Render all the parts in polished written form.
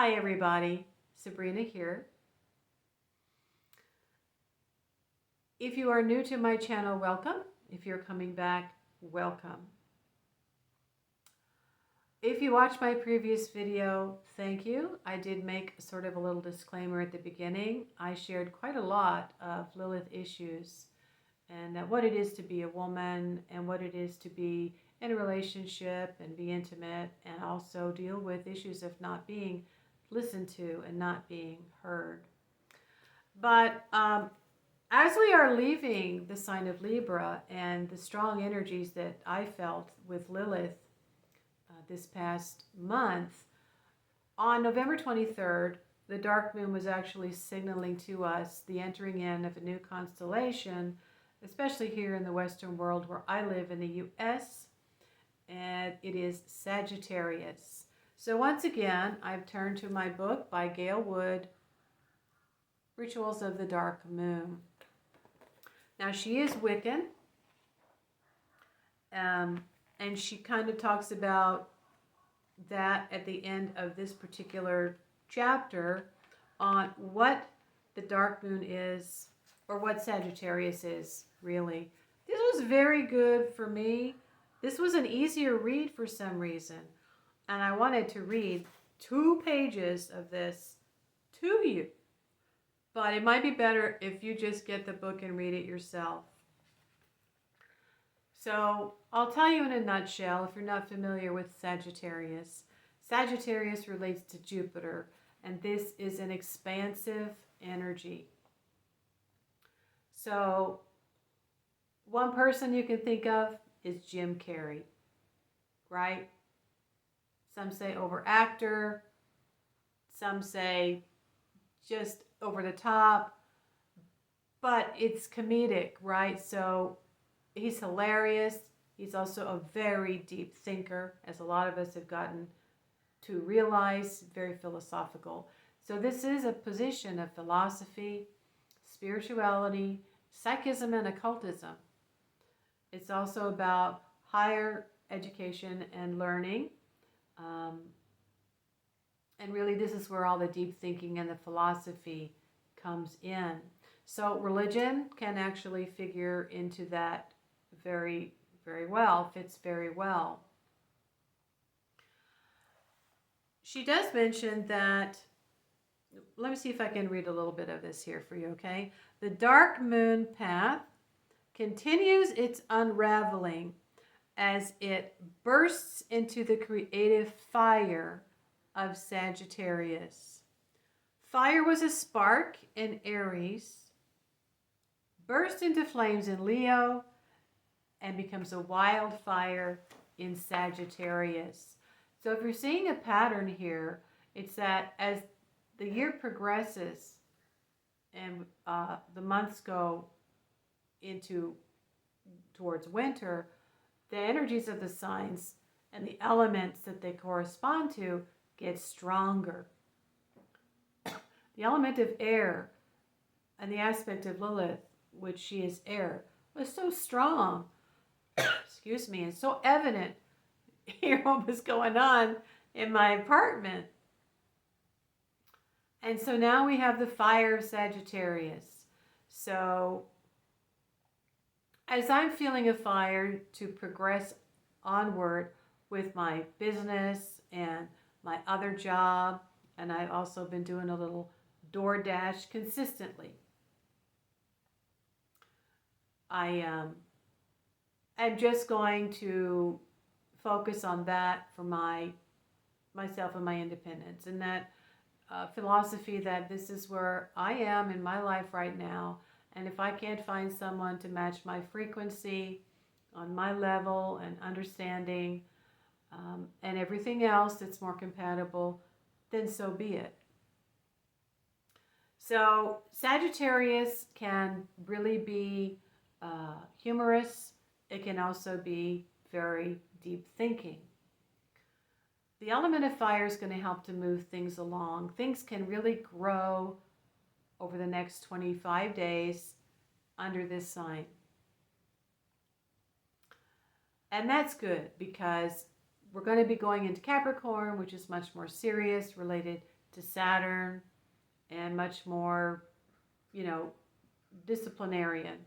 Hi everybody, Sabrina here. If you are new to my channel, welcome. If you're coming back, welcome. If you watched my previous video, thank you. I did make sort of a little disclaimer at the beginning. I shared quite a lot of Lilith issues and what it is to be a woman and what it is to be in a relationship and be intimate, and also deal with issues of not being listened to and not being heard. But as we are leaving the sign of Libra and the strong energies that I felt with Lilith this past month, on November 23rd, the dark moon was actually signaling to us the entering in of a new constellation, especially here in the Western world where I live in the US, and it is Sagittarius. So once again, I've turned to my book by Gail Wood, Rituals of the Dark Moon. Now she is Wiccan, and she kind of talks about that at the end of this particular chapter on what the dark moon is, or what Sagittarius is, really. This was very good for me. This was an easier read for some reason, and I wanted to read 2 pages of this to you. But it might be better if you just get the book and read it yourself. So I'll tell you in a nutshell, if you're not familiar with Sagittarius. Sagittarius relates to Jupiter, and this is an expansive energy. So one person you can think of is Jim Carrey, right? Some say overactor, some say just over the top, but it's comedic, right? So he's hilarious. He's also a very deep thinker, as a lot of us have gotten to realize, very philosophical. So this is a position of philosophy, spirituality, psychism, and occultism. It's also about higher education and learning. And really, this is where all the deep thinking and the philosophy comes in. So religion can actually figure into that very, very well, fits very well. She does mention that, let me see if I can read a little bit of this here for you, okay? The dark moon path continues its unraveling as it bursts into the creative fire of Sagittarius. Fire was a spark in Aries, burst into flames in Leo, and becomes a wildfire in Sagittarius. So if you're seeing a pattern here, it's that as the year progresses and the months go towards winter, the energies of the signs and the elements that they correspond to get stronger. The element of air and the aspect of Lilith, which she is air, was so strong, excuse me, and so evident here what was going on in my apartment. And so now we have the fire of Sagittarius. So as I'm feeling a fire to progress onward with my business and my other job, and I've also been doing a little DoorDash consistently. I'm just going to focus on that for myself and my independence, and that philosophy that this is where I am in my life right now, and if I can't find someone to match my frequency on my level and understanding and everything else that's more compatible, then so be it. So Sagittarius can really be humorous. It can also be very deep thinking. The element of fire is going to help to move things along. Things can really grow over the next 25 days under this sign. And that's good because we're going to be going into Capricorn, which is much more serious, related to Saturn and much more, you know, disciplinarian.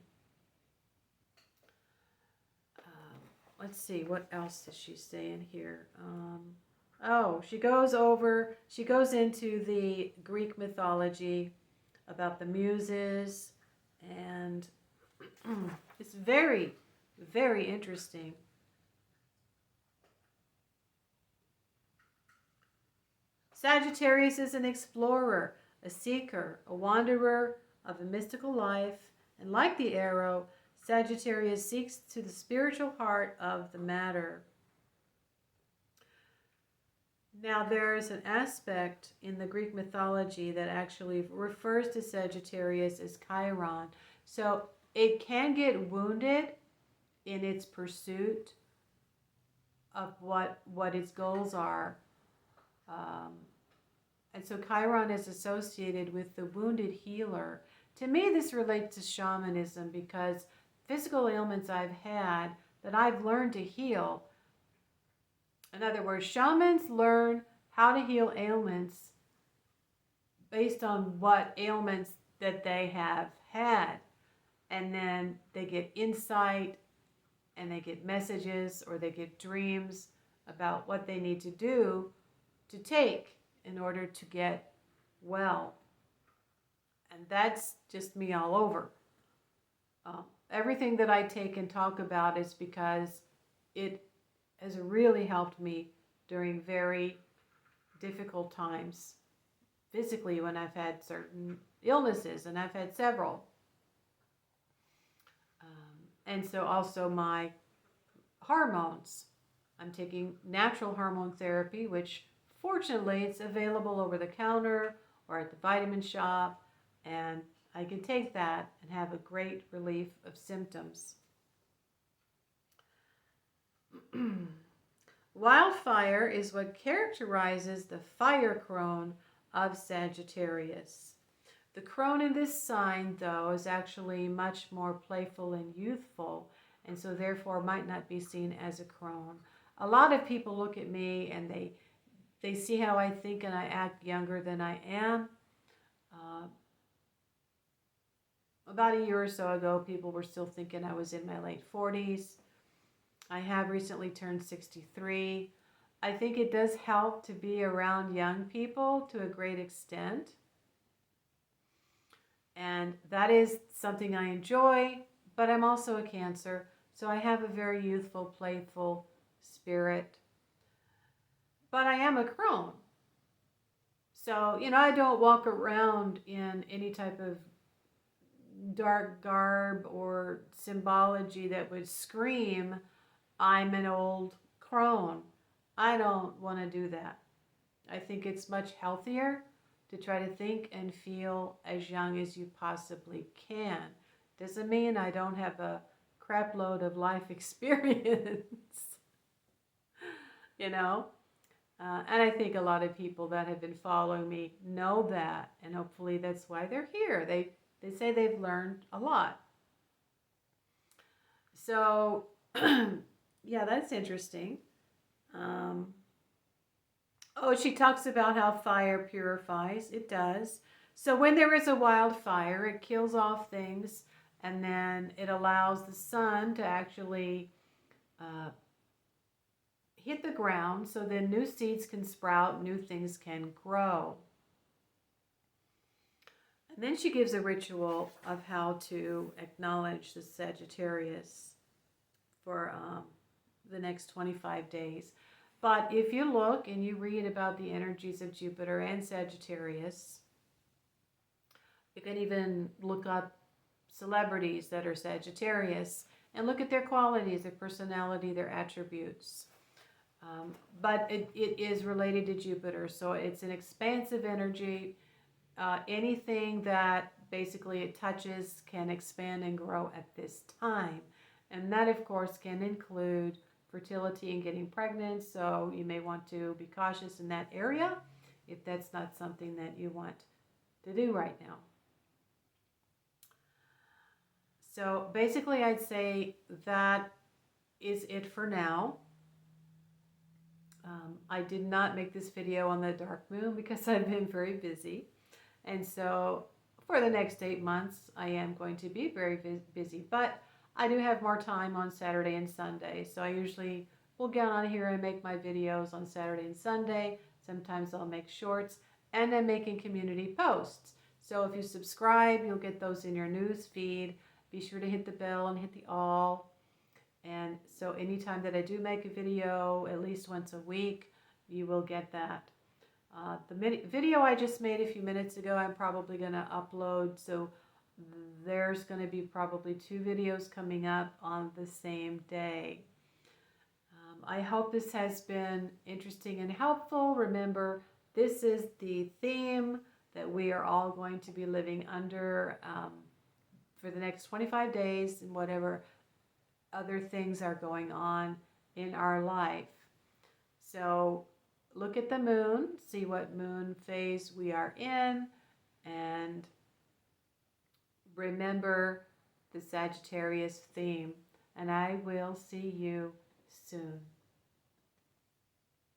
Let's see, what else does she say in here? Oh, she goes into the Greek mythology about the muses, and it's very, very interesting. Sagittarius is an explorer, a seeker, a wanderer of a mystical life, and like the arrow, Sagittarius seeks to the spiritual heart of the matter. Now, there is an aspect in the Greek mythology that actually refers to Sagittarius as Chiron. So it can get wounded in its pursuit of what its goals are. And so Chiron is associated with the wounded healer. To me, this relates to shamanism because physical ailments I've had that I've learned to heal. In other words, shamans learn how to heal ailments based on what ailments that they have had. And then they get insight and they get messages or they get dreams about what they need to do to take in order to get well. And that's just me all over. Everything that I take and talk about is because it has really helped me during very difficult times physically when I've had certain illnesses, and I've had several. And so also my hormones. I'm taking natural hormone therapy, which fortunately it's available over the counter or at the vitamin shop, and I can take that and have a great relief of symptoms. Wildfire is what characterizes the fire crone of Sagittarius. The crone in this sign, though, is actually much more playful and youthful, and so therefore might not be seen as a crone. A lot of people look at me and they see how I think and I act younger than I am. About a year or so ago, people were still thinking I was in my late 40s. I have recently turned 63. I think it does help to be around young people to a great extent. And that is something I enjoy, but I'm also a Cancer, so I have a very youthful, playful spirit. But I am a crone. So, I don't walk around in any type of dark garb or symbology that would scream, I'm an old crone. I don't want to do that. I think it's much healthier to try to think and feel as young as you possibly can. Doesn't mean I don't have a crap load of life experience, And I think a lot of people that have been following me know that, and hopefully that's why they're here. They say they've learned a lot. So, yeah, that's interesting. She talks about how fire purifies. It does. So when there is a wildfire, it kills off things, and then it allows the sun to actually hit the ground, so then new seeds can sprout, new things can grow. And then she gives a ritual of how to acknowledge the Sagittarius for the next 25 days. But if you look and you read about the energies of Jupiter and Sagittarius, you can even look up celebrities that are Sagittarius and look at their qualities, their personality, their attributes. But it is related to Jupiter, so it's an expansive energy. Anything that basically it touches can expand and grow at this time. And that, of course, can include fertility and getting pregnant, so you may want to be cautious in that area if that's not something that you want to do right now. So basically, I'd say that is it for now. I did not make this video on the dark moon because I've been very busy. And so for the next 8 months, I am going to be very busy. But I do have more time on Saturday and Sunday. So I usually will get on here and make my videos on Saturday and Sunday. Sometimes I'll make shorts. And I'm making community posts. So if you subscribe, you'll get those in your news feed. Be sure to hit the bell and hit the all. And so anytime that I do make a video, at least once a week, you will get that. The video I just made a few minutes ago, I'm probably going to upload. So there's going to be probably 2 videos coming up on the same day. I hope this has been interesting and helpful. Remember, this is the theme that we are all going to be living under for the next 25 days and whatever other things are going on in our life. So look at the moon, see what moon phase we are in, and remember the Sagittarius theme. And I will see you soon.